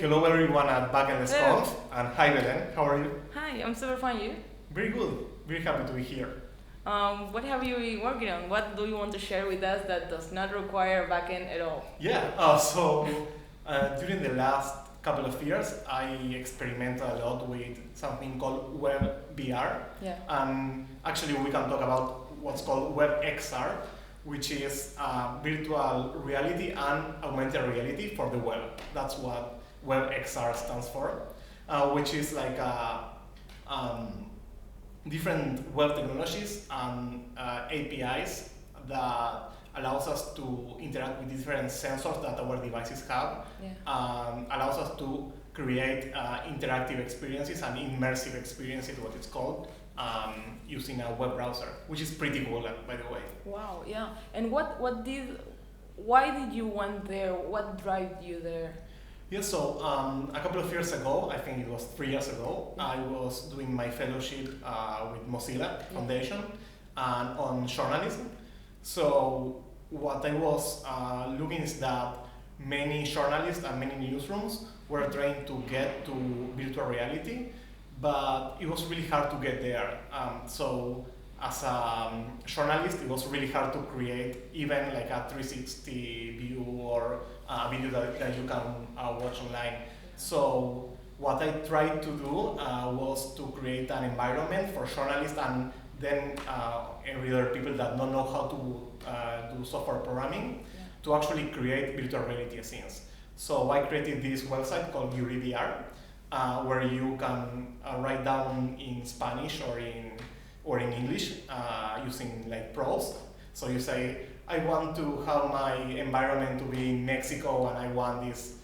hello everyone at Backend Hello. Conf, and hi Belen, how are you? Hi, I'm super fine. You? Very good, very happy to be here. What have you been working on? What do you want to share with us that does not require backend at all? Yeah, during the last couple of years, I experimented a lot with something called WebVR, Yeah. and actually we can talk about what's called WebXR, which is virtual reality and augmented reality for the web. That's what WebXR stands for, which is like different web technologies and APIs that allows us to interact with different sensors that our devices have, Yeah. allows us to create interactive experiences and immersive experiences, what it's called, using a web browser, which is pretty cool, by the way. Wow. Yeah. And why did you want there? What drove you there? Yeah, so a couple of years ago, I think it was 3 years ago, I was doing my fellowship with Mozilla Foundation and on journalism. So what I was looking is that many journalists and many newsrooms were trying to get to virtual reality, but it was really hard to get there. So as a journalist, it was really hard to create even like a 360 view or a video that you can watch online. So what I tried to do was to create an environment for journalists and then every other people that don't know how to do software programming to actually create virtual reality scenes. So I created this website called UriVR, where you can write down in Spanish or in English using like prompts. So you say, I want to have my environment to be in Mexico and I want this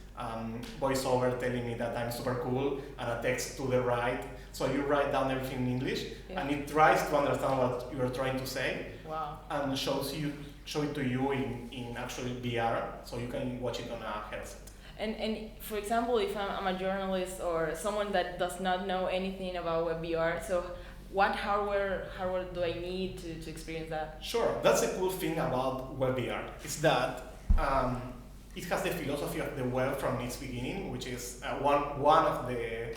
voiceover telling me that I'm super cool and a text to the right. So you write down everything in English and it tries to understand what you're trying to say. Wow. And show it to you in actual VR, so you can watch it on a headset. And for example, if I'm a journalist or someone that does not know anything about WebVR, so what hardware do I need to experience that? Sure, that's the cool thing about WebVR, is that it has the philosophy of the web from its beginning, which is one of the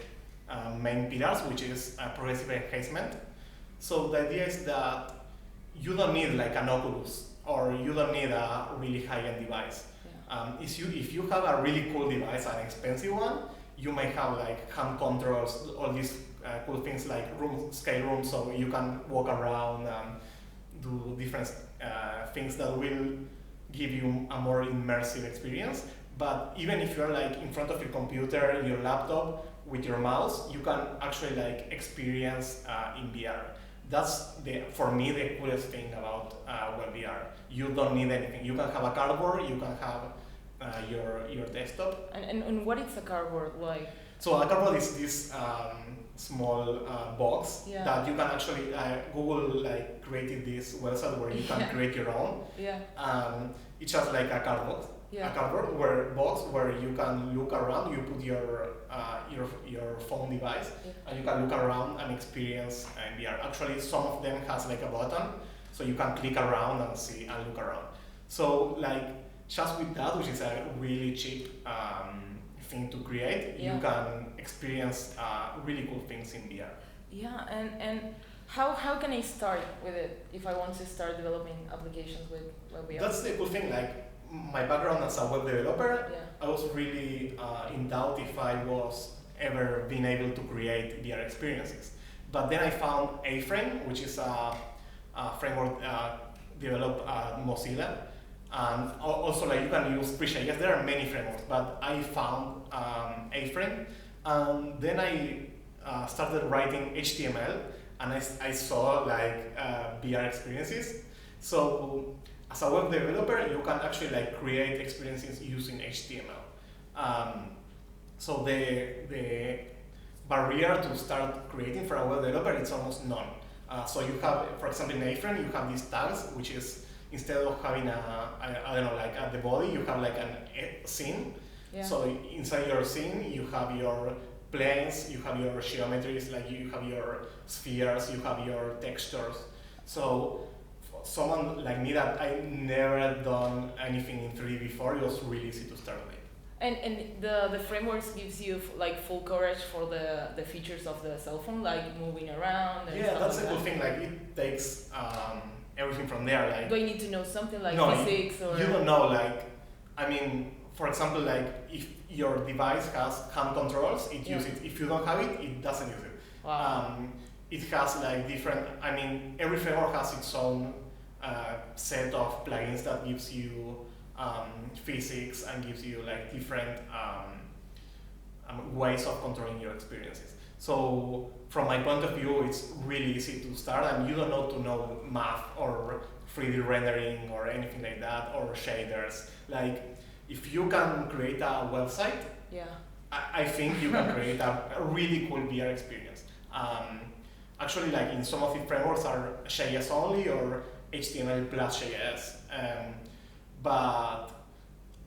main pillars, which is progressive enhancement. So the idea is that you don't need like an Oculus or you don't need a really high-end device. If you have a really cool device, an expensive one, you may have like hand controls, all these cool things like scale room, so you can walk around and do different things that will give you a more immersive experience. But even if you're like in front of your computer, your laptop, with your mouse, you can actually like experience in VR. That's for me the coolest thing about WebVR. You don't need anything. You can have a cardboard, you can have your desktop. And what is a cardboard like? So a cardboard is this small box that you can actually Google like created this website where you can create your own. It's just like a cardboard. A cardboard box where you can look around. You put your phone device and you can look around and experience VR. Actually, some of them has like a button, so you can click around and see and look around. So like just with that, which is a really cheap thing to create, you can experience really cool things in VR. Yeah, and how can I start with it if I want to start developing applications with WebVR? That's the cool thing. Like my background as a web developer, I was really in doubt if I was ever being able to create VR experiences. But then I found A-Frame, which is a framework developed at Mozilla. And also, like you can use Prisha. Yes, there are many frameworks, but I found A-Frame, and then I started writing HTML, and I saw like VR experiences. So as a web developer, you can actually like create experiences using HTML. So the barrier to start creating for a web developer is almost none. So you have, for example, in A-Frame, you have these tags, which is instead of having I don't know, like at the body, you have like a scene. So inside your scene, you have your planes, you have your geometries, like you have your spheres, you have your textures. So for someone like me that I never done anything in 3D before, it was really easy to start with. And the frameworks gives you like full coverage for the features of the cell phone, like moving around and Yeah, stuff that's like a cool that. thing. Like it takes everything from there. Like Do I need to know something like no, physics or? you don't know. Like I mean, for example, like if your device has hand controls, it Yeah. uses it. If you don't have it, it doesn't use it. Wow. It has like different. I mean, every framework has its own set of plugins that gives you physics and gives you like different ways of controlling your experiences. So from my point of view, it's really easy to start, and you don't know math or 3D rendering or anything like that or shaders. Like if you can create a website, Yeah. I think you can create a really cool VR experience. Actually, like in some of the frameworks are JS only or HTML plus JS, but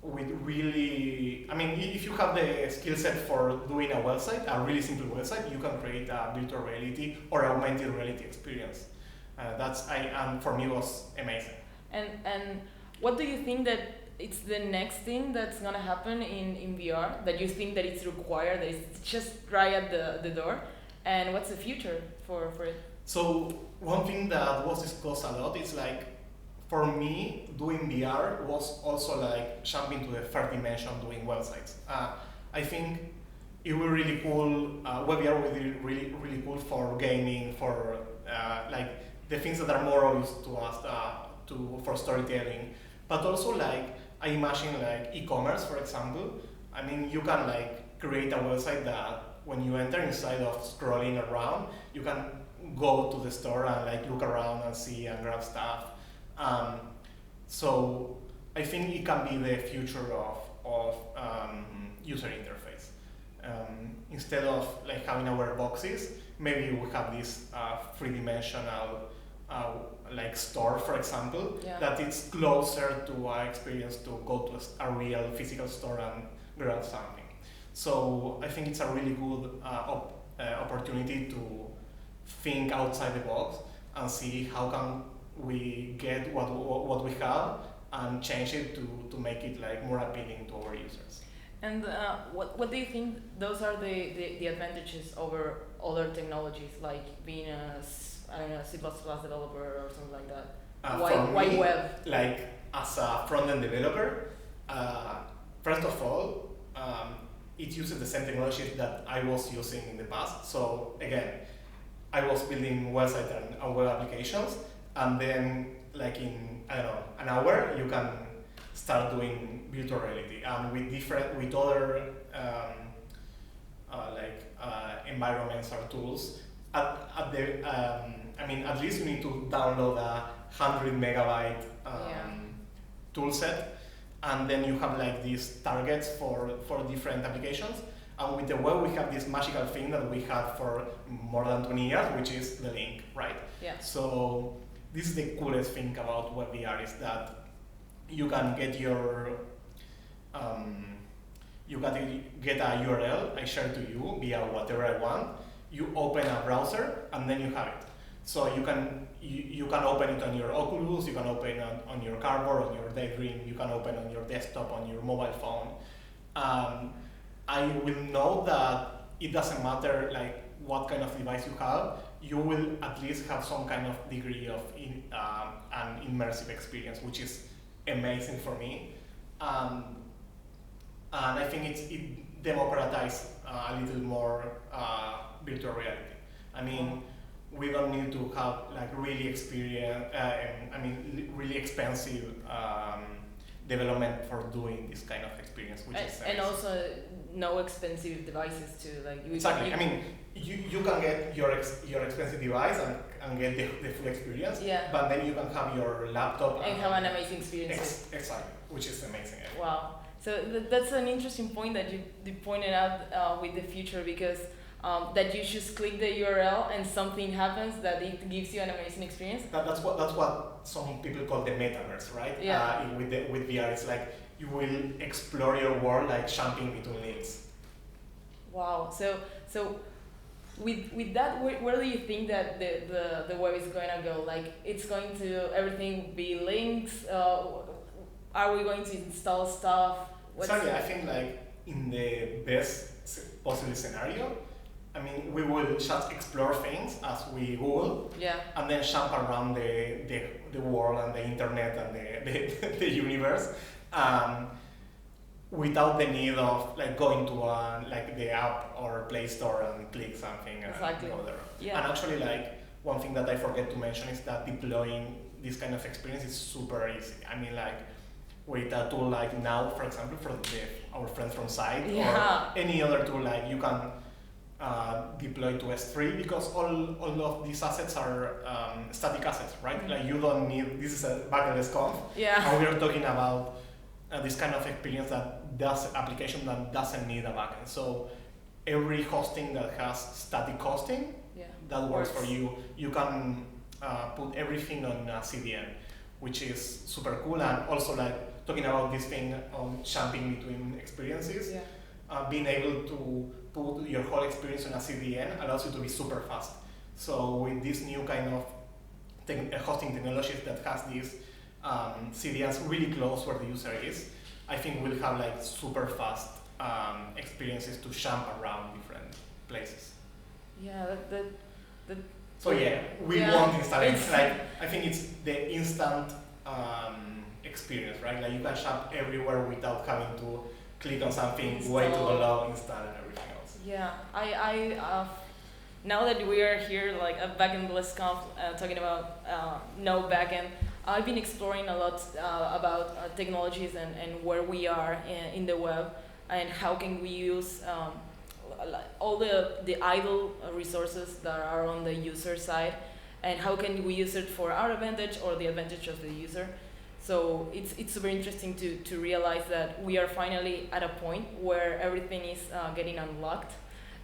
with really, I mean, if you have the skill set for doing a website, a really simple website, you can create a virtual reality or augmented reality experience. And for me was amazing. And what do you think that it's the next thing that's gonna happen in VR, that you think that it's required, that it's just right at the door? And what's the future for it? So one thing that was discussed a lot is like, for me, doing VR was also like jumping to the third dimension doing websites. I think it will be really cool. WebVR will be really cool for gaming, for like the things that are more obvious to us, for storytelling. But also like I imagine like e-commerce, for example. I mean, you can like create a website that when you enter, inside of scrolling around, you can go to the store and like look around and see and grab stuff. So I think it can be the future of user interface. Instead of like having our boxes, maybe we have this three-dimensional like store, for example, Yeah. that it's closer to our experience to go to a real physical store and grab something. So I think it's a really good opportunity to think outside the box and see how can we get what we have and change it to make it like more appealing to our users. And what do you think those are the advantages over other technologies, like being I don't know, C++ developer or something like that? Why Me, web? like as a front-end developer, first of all, it uses the same technology that I was using in the past. So again, I was building websites and web applications, and then like in, I don't know, an hour, you can start doing virtual reality, and with other environments or tools. At least you need to download a 100 megabyte tool set, and then you have like these targets for different applications. And with the web, we have this magical thing that we had for more than 20 years, which is the link, right? Yeah. So this is the coolest thing about WebVR, is that you can get your get a URL, I share to you via whatever I want. You open a browser and then you have it. So you can open it on your Oculus, you can open it on your cardboard, on your Daydream, you can open on your desktop, on your mobile phone. I will know that it doesn't matter like what kind of device you have, you will at least have some kind of degree of an immersive experience, which is amazing for me. And I think it democratizes a little more virtual reality. I mean, we don't need to have like really really expensive development for doing this kind of experience, which is and also no expensive devices too, like exactly. I mean, you can get your expensive device and get the full experience. Yeah. But then you can have your laptop and have an amazing experience. Exactly, which is amazing. Wow. So that's an interesting point that you pointed out with the future, because that you just click the URL and something happens that it gives you an amazing experience. That's what some people call the metaverse, right? Yeah. With VR, it's like you will explore your world like jumping between links. Wow. So with that, where do you think that the web is going to go? Like, it's going to everything be links? Are we going to install stuff? Exactly. I think like in the best possible scenario, I mean, we will just explore things as we Google, and then jump around the world and the internet and the universe, without the need of like going to like the app or Play Store and click something and go there. And actually, like one thing that I forget to mention is that deploying this kind of experience is super easy. I mean, like with a tool like Now, for example, for our friends from Zajdband, or any other tool, like you can deploy to S3, because all of these assets are static assets, right? Like you don't need, this is a backless conf, and we are talking about this kind of experience that does application that doesn't need a backend. So every hosting that has static hosting, that works for you. You can put everything on CDN, which is super cool. And also, like talking about this thing on jumping between experiences, being able to put your whole experience on a CDN allows you to be super fast. So with this new kind of hosting technologies that has these CDNs really close where the user is, I think we'll have like super fast experiences to jump around different places. So we want instant. Like I think it's the instant experience, right? Like you can jump everywhere without having to click on something, wait to download, install, and everything else. I now that we are here, like at Backend BlizzConf, talking about no backend, I've been exploring a lot about technologies and where we are in the web, and how can we use all the idle resources that are on the user side, and how can we use it for our advantage or the advantage of the user. So it's super interesting to realize that we are finally at a point where everything is getting unlocked,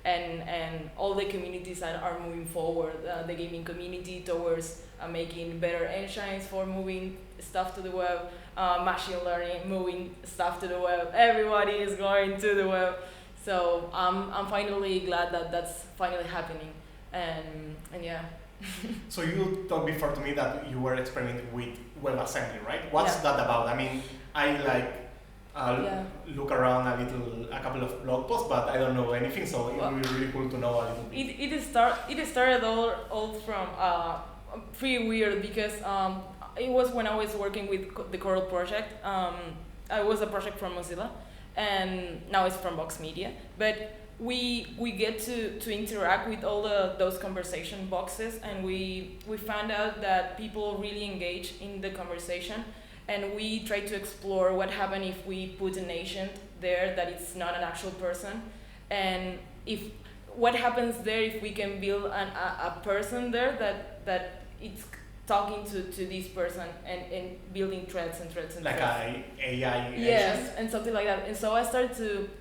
and all the communities that are moving forward, the gaming community towards making better engines for moving stuff to the web, machine learning, moving stuff to the web. Everybody is going to the web. So I'm finally glad that that's finally happening, and yeah. So you told before to me that you were experimenting with WebAssembly, right? What's that about? I mean, I look around a couple of blog posts, but I don't know anything, so it would be really cool to know a little bit. It started all from pretty weird, because it was when I was working with the Coral project. I was a project from Mozilla, and now it's from Vox Media, but we get to interact with all those conversation boxes, and we found out that people really engage in the conversation, and we try to explore what happens if we put an agent there that it's not an actual person, and what happens there if we can build a person there that it's talking to this person and building threads and threads and like threads. Like AI Yes, and something like that. And so I started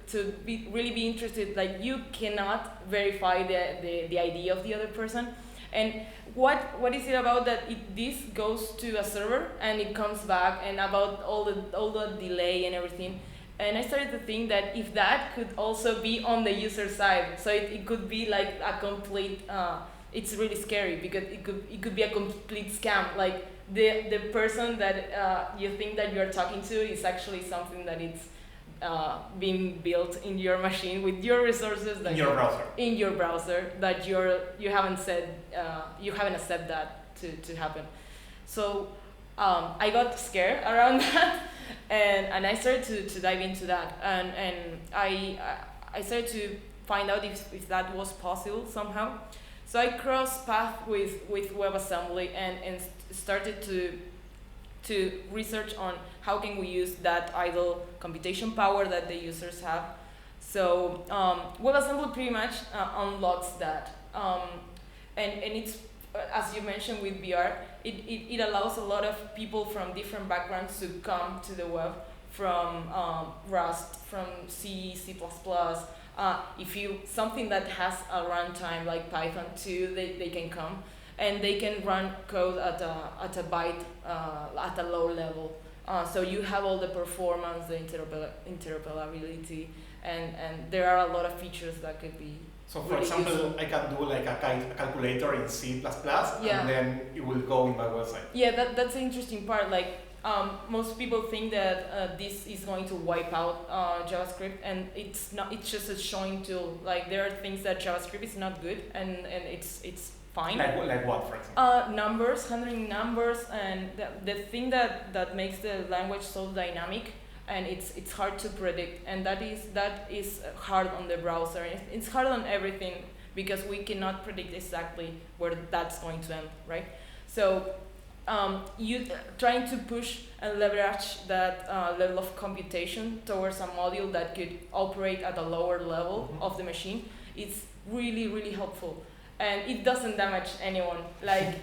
to really be interested, like you cannot verify the ID of the other person. And what is it about that this goes to a server and it comes back, and about all the delay and everything. And I started to think that if that could also be on the user side, so it could be like a complete it's really scary, because it could be a complete scam. Like the person that you think that you're talking to is actually something that it's being built in your machine with your resources that in your browser that you haven't accepted that to happen. So I got scared around that, and I started to dive into that, and I started to find out if that was possible somehow. So I crossed paths with WebAssembly and started to research on how can we use that idle computation power that the users have. So WebAssembly pretty much unlocks that. And it's, as you mentioned with VR, it allows a lot of people from different backgrounds to come to the web, from Rust, from C, C++, if you something that has a runtime like Python 2, they can come and they can run code at a byte at a low level. So you have all the performance, the interoperability, and there are a lot of features that could be. So for example, useful. I can do like a calculator in C++, and then it will go in my website. Yeah, that's the interesting part. Like most people think that this is going to wipe out JavaScript, and it's not. It's just a showing tool. Like there are things that JavaScript is not good, and it's fine. Like what, for example? Numbers, handling numbers, and the thing that makes the language so dynamic, and it's hard to predict, and that is hard on the browser. It's hard on everything because we cannot predict exactly where that's going to end, right? So you trying to push and leverage that level of computation towards a module that could operate at a lower level of the machine is really helpful, and it doesn't damage anyone. Like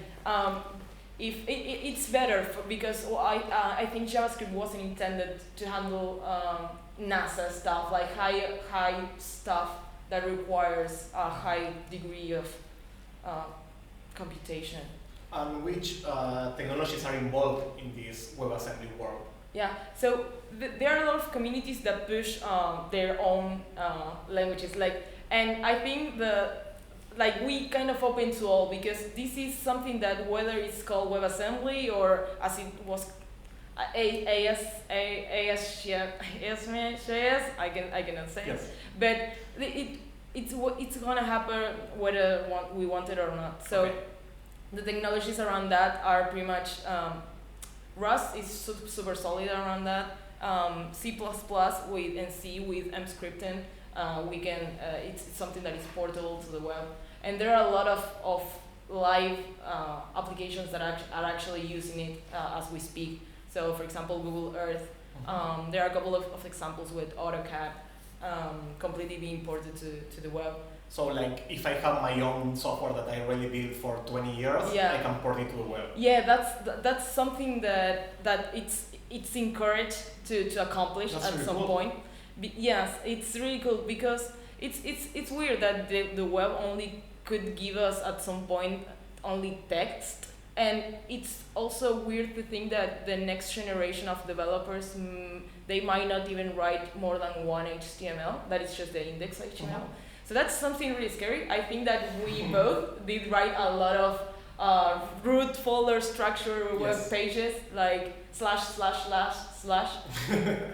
if it's better because I think JavaScript wasn't intended to handle NASA stuff, like high stuff that requires a high degree of computation. And which technologies are involved in this WebAssembly world? Yeah, so there are a lot of communities that push their own languages, and I think we kind of open to all, because this is something that, whether it's called WebAssembly or as it was AS, I cannot say it, but it's gonna happen whether we want it or not. So the technologies around that are pretty much Rust is super solid around that. C++ with and C with mscripting, we can it's something that is portable to the web, and there are a lot of live applications that are actually using it as we speak. So for example, Google Earth. There are a couple of examples with AutoCAD completely being ported to the web. So like if I have my own software that I already built for 20 years, I can port it to the web. Yeah, that's something that it's encouraged to accomplish at some point. Yes, it's really cool, because it's weird that the web only could give us at some point only text, and it's also weird to think that the next generation of developers they might not even write more than one HTML. That is just the index HTML. So that's something really scary. I think that we both did write a lot of root folder structure web pages, like //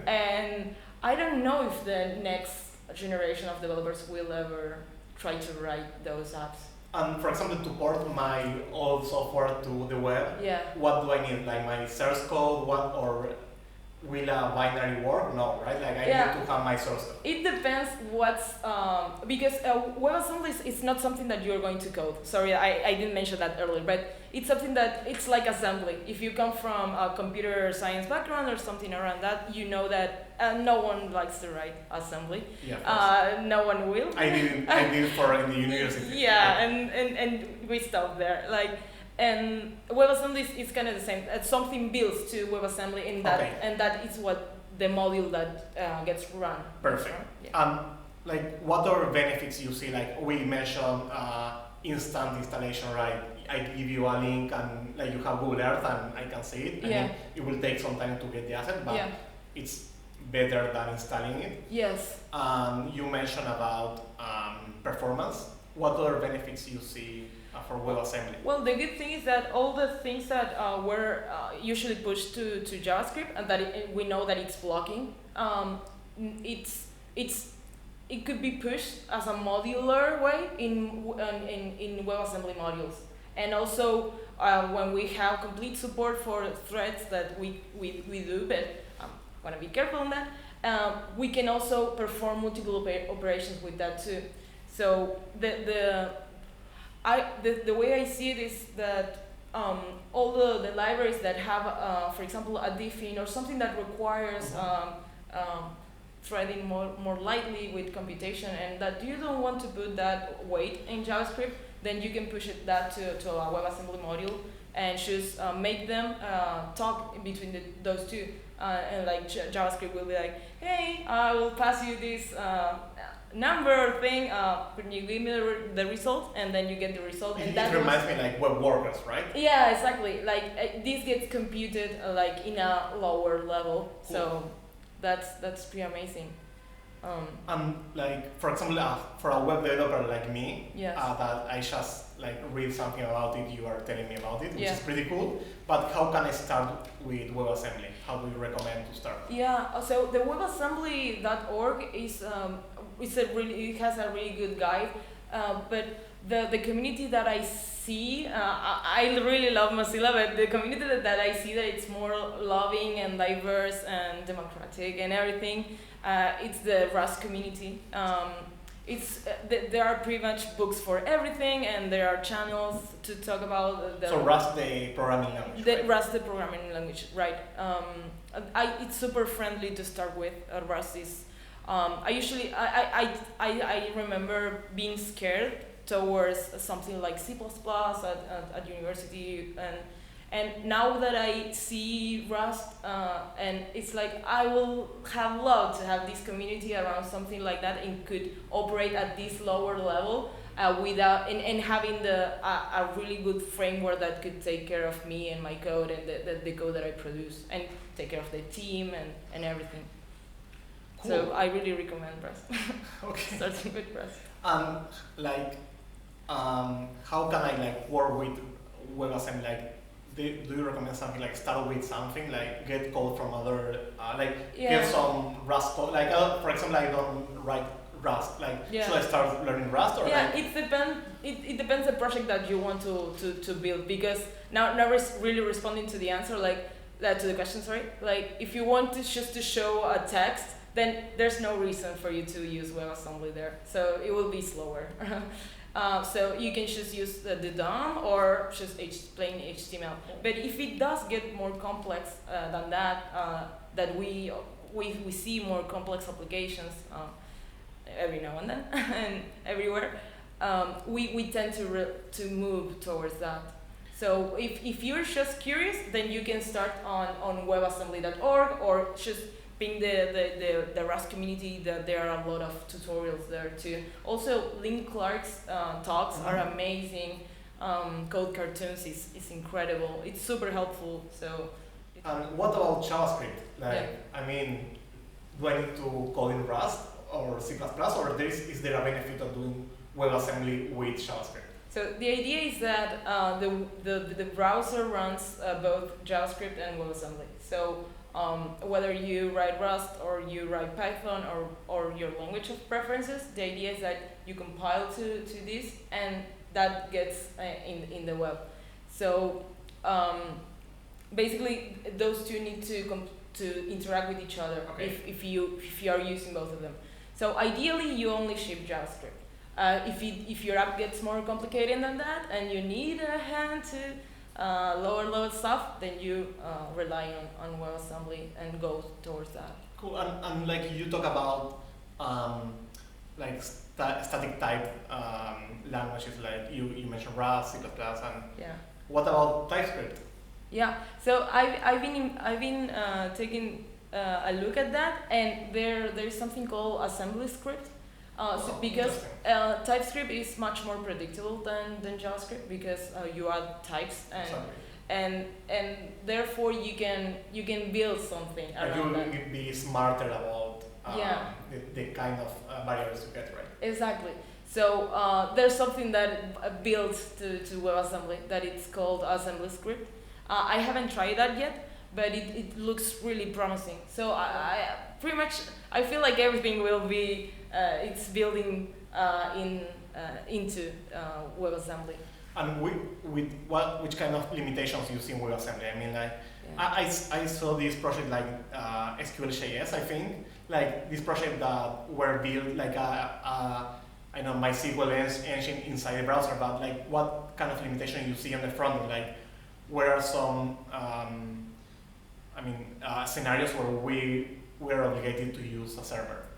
and I don't know if the next generation of developers will ever try to write those apps. And for example, to port my old software to the web, what do I need? Like my source code, or will a binary work? No, right? Like I need to have my source code. It depends what's because WebAssembly is not something that you're going to code. Sorry, I didn't mention that earlier, but it's something that it's like assembly. If you come from a computer science background or something around that, you know that no one likes to write assembly. No one will. I did for in the university. Yeah, and we stopped there. And WebAssembly is kind of the same. Something builds to WebAssembly, and that is what the module that gets run. Perfect. What are benefits you see? Like we mentioned instant installation, right? I give you a link and like you have Google Earth and I can see it. I mean, it will take some time to get the asset, but it's better than installing it. Yes. You mentioned about performance. What other benefits you see for WebAssembly? Well, the good thing is that all the things that were usually pushed to JavaScript, and that we know that it's blocking, it could be pushed as a modular way in WebAssembly modules. And also when we have complete support for threads that we do, but I'm gonna be careful on that. We can also perform multiple operations with that too. So the way I see it is that all the libraries that have, for example, a diffin or something that requires threading more lightly with computation, and that you don't want to put that weight in JavaScript, then you can push that to a WebAssembly module and just make them talk between those two. And like JavaScript will be like, hey, I will pass you this number thing, when you give me the result, and then you get the result. And it reminds me like web workers, right? Yeah, exactly. Like this gets computed like in a lower level. Cool. So that's pretty amazing. And like for example, for a web developer like me, yes. that I just like read something about it, you are telling me about it, which Yeah. is pretty cool. But how can I start with WebAssembly? How do you recommend to start? Yeah, so the WebAssembly.org is it has a really good guide, but the community that I see, I really love Mozilla, but the community that I see that it's more loving and diverse and democratic and everything, it's the Rust community. There are pretty much books for everything, and there are channels to talk about So Rust, the programming language. Right? Rust, the programming language, right? It's super friendly to start with. Rust is. I remember being scared towards something like C++ at university, and now that I see Rust, and it's like I will have loved to have this community around something like that and could operate at this lower level without and having a really good framework that could take care of me and my code and the code that I produce and take care of the team and everything. Cool. So I really recommend Rust. Okay. Starting with Rust. And how can I work with WebAssembly? Do you recommend something like start with something like get code from other get some Rust code? For example, I don't write Rust. Should I start learning Rust or it depends. It depends the project that you want to build, because now really responding to the answer to the question. Sorry, if you want to just to show a text, then there's no reason for you to use WebAssembly there. So it will be slower. So you can just use the DOM or just plain HTML. But if it does get more complex than that, that we see more complex applications every now and then and everywhere, we tend to move towards that. So if you're just curious, then you can start on WebAssembly.org or just being the Rust community. That there are a lot of tutorials there too. Also, Lynn Clark's talks are amazing. Code cartoons is incredible. It's super helpful. So. And what about JavaScript? I mean, do I need to code in Rust or C++, or is there a benefit of doing WebAssembly with JavaScript? So the idea is that the browser runs both JavaScript and WebAssembly. So whether you write Rust or you write Python or your language of preferences, the idea is that you compile to this and that gets in the web. So basically those two need to interact with each other. Okay. If you are using both of them. So ideally you only ship JavaScript. If your app gets more complicated than that and you need a hand to lower level stuff, then you rely on WebAssembly and go towards that. Cool. And you talk about static type languages, you mentioned Rust, C++, and what about TypeScript? Yeah. So I've been taking a look at that, and there's something called assembly script. Because TypeScript is much more predictable than JavaScript, because you add types and therefore you can build something around that. You will be smarter about the kind of variables you get, right? Exactly. So there's something that builds to WebAssembly that it's called assembly script. I haven't tried that yet, but it looks really promising. So I pretty much feel like everything will be it's building into WebAssembly. And which kind of limitations you see in WebAssembly? I mean, I saw this project SQL.js, I think, this project that were built MySQL engine inside the browser. But what kind of limitation you see on the front end? Where are some scenarios where we're obligated to use a server?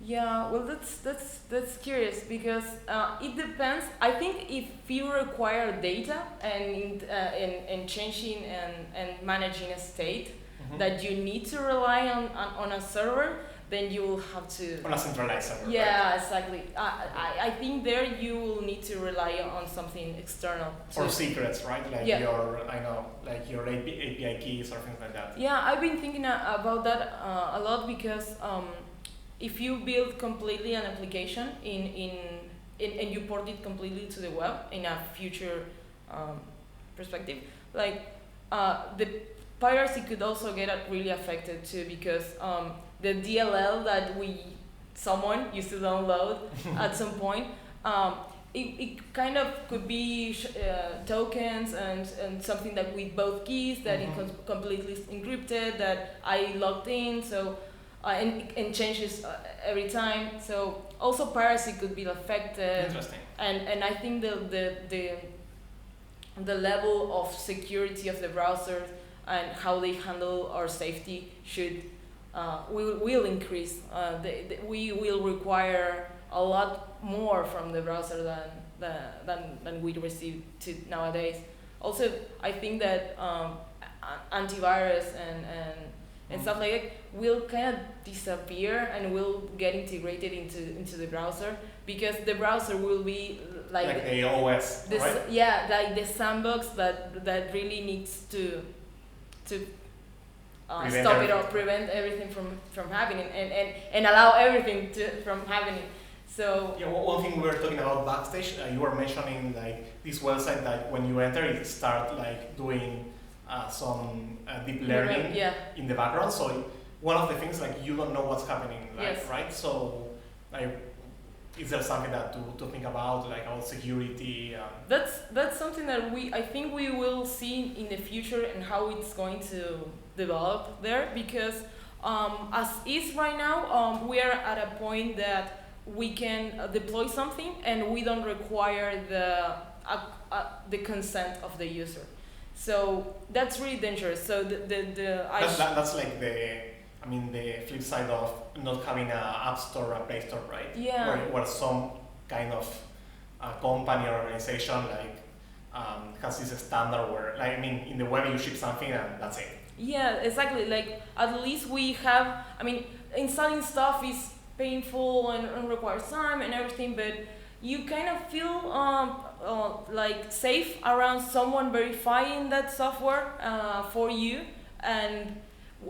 Yeah, well, that's curious, because it depends. I think if you require data and changing and managing a state that you need to rely on a server, then you will have to on a centralized server. Yeah, right? Exactly. I think there you will need to rely on something external. Or secrets, right? Your API keys or things like that. Yeah, I've been thinking about that a lot, because if you build completely an application in and you port it completely to the web in a future perspective, like the piracy could also get really affected too, because the DLL that someone used to download at some point, it kind of could be tokens and something that with both keys that Mm-hmm. it completely encrypted, that I logged in, so and changes every time. So also piracy could be affected. Interesting. And I think the level of security of the browser and how they handle our safety will increase. We will require a lot more from the browser than we receive nowadays. Also, I think that antivirus and stuff like that will kind of disappear and will get integrated into the browser, because the browser will be like the OS, right? Yeah, like the sandbox that really needs to stop it or prevent everything from happening and allow everything from happening. So yeah, one thing we were talking about backstage, you were mentioning like this website that when you enter it start like doing some deep learning in the background. So one of the things, like, you don't know what's happening, like, yes. right? So like, is there something that to think about, like about security? That's something that I think we will see in the future and how it's going to develop there, because as is right now, we are at a point that we can deploy something and we don't require the consent of the user. So that's really dangerous. So that's like the flip side of not having an app store or a play store, right? Yeah. Where some kind of company or organization like has this standard where, like, in the web you ship something and that's it. Yeah, exactly. Like, at least we have, installing stuff is painful and requires time and everything, but you kind of feel like safe around someone verifying that software for you. And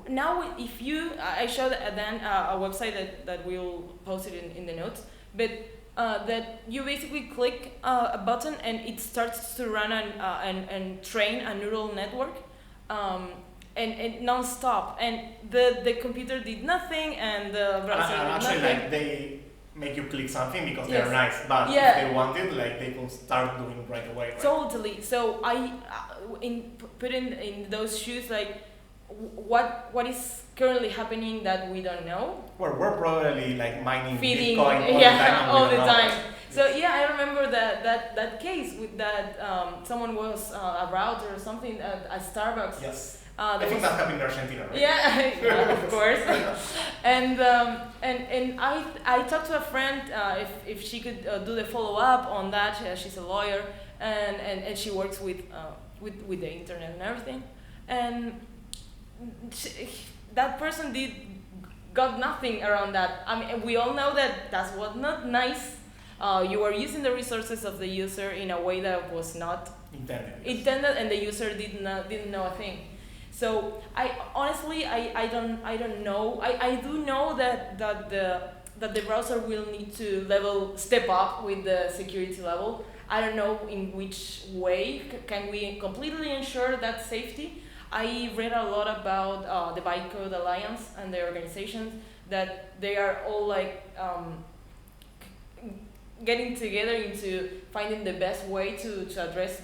now if I showed Dan a website that we'll post it in the notes, but that you basically click a button and it starts to run and train a neural network and non-stop, and the computer did nothing and the browser did actually nothing. like they make you click something because Yes. they're nice, but Yeah. if they want it, like they can start doing right away, right? Totally. So I put in those shoes, like what is currently happening that we don't know. We're probably like mining Feeding, Bitcoin all the time. And we all don't the know. time. So yeah, I remember that case with that someone was a router or something at Starbucks. Yes. I I think that happened in Argentina, right? Yeah, of course. And I talked to a friend if she could do the follow up on that. She's a lawyer and she works with the internet and everything. And that person got nothing around that. We all know that that's what not nice. You were using the resources of the user in a way that was not intended, and the user didn't know a thing. So I honestly don't know. I do know that the browser will need to step up with the security level. I don't know in which way can we completely ensure that safety. I read a lot about the Bytecode Alliance and their organizations, that they are all like getting together into finding the best way to address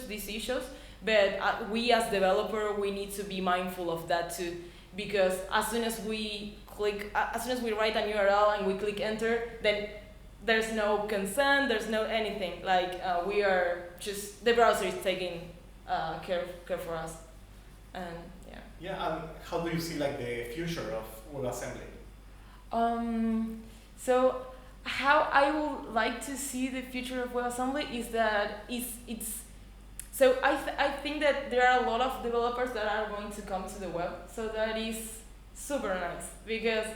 these issues. But we as developer, we need to be mindful of that too, because as soon as we write a URL and we click enter, then there's no consent, there's no anything. Like we are just, the browser is taking care for us, and yeah. Yeah, and how do you see like the future of WebAssembly? So how I would like to see the future of WebAssembly is that it's. So I think that there are a lot of developers that are going to come to the web. So that is super nice, because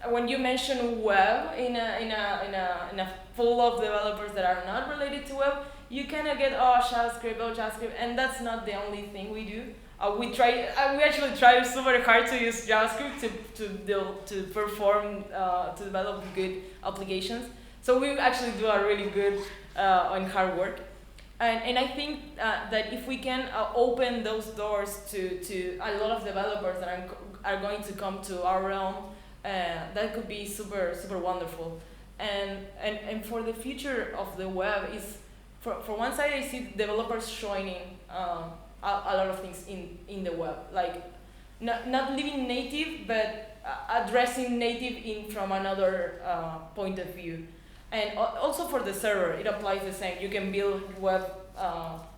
when you mention web in a full of developers that are not related to web, you kind of get JavaScript, and that's not the only thing we do. We actually try super hard to use JavaScript to perform to develop good applications. So we actually do a really good on hard work. And I think that if we can open those doors to a lot of developers that are going to come to our realm, that could be super wonderful. And for the future of the web is, for one side I see developers joining a lot of things in the web, like not living native but addressing native in from another point of view. And also for the server, it applies the same. You can build web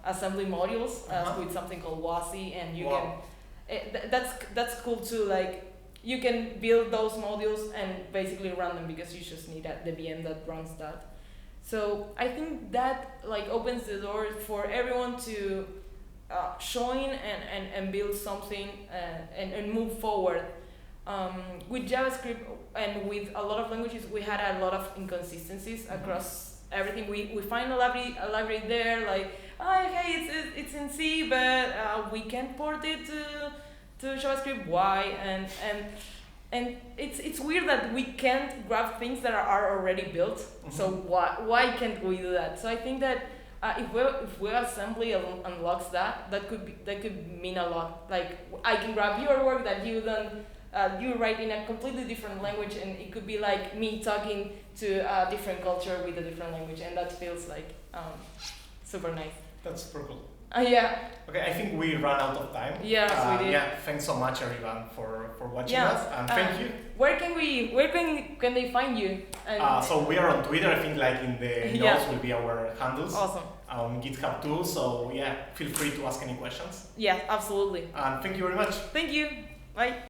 assembly modules with something called WASI, and you can. That's cool too. Like you can build those modules and basically run them because you just need the VM that runs that. So I think that like opens the door for everyone to join and build something and move forward. With JavaScript and with a lot of languages, we had a lot of inconsistencies across everything. We find a library there, like, oh, okay, it's in C, but we can't port it to JavaScript. Why? And it's weird that we can't grab things that are already built. So why can't we do that? So I think that if WebAssembly unlocks that could mean a lot. Like I can grab your work that you done. You write in a completely different language, and it could be like me talking to a different culture with a different language, and that feels like super nice. That's super cool. Yeah. Okay, I think we ran out of time. Yes, we did. Yeah, thanks so much everyone for watching us, and thank you. Where can they find you? So we are on Twitter. I think like in the notes will be our handles. Awesome. On GitHub too. So yeah, feel free to ask any questions. Yeah, absolutely. And thank you very much. Thank you. Bye.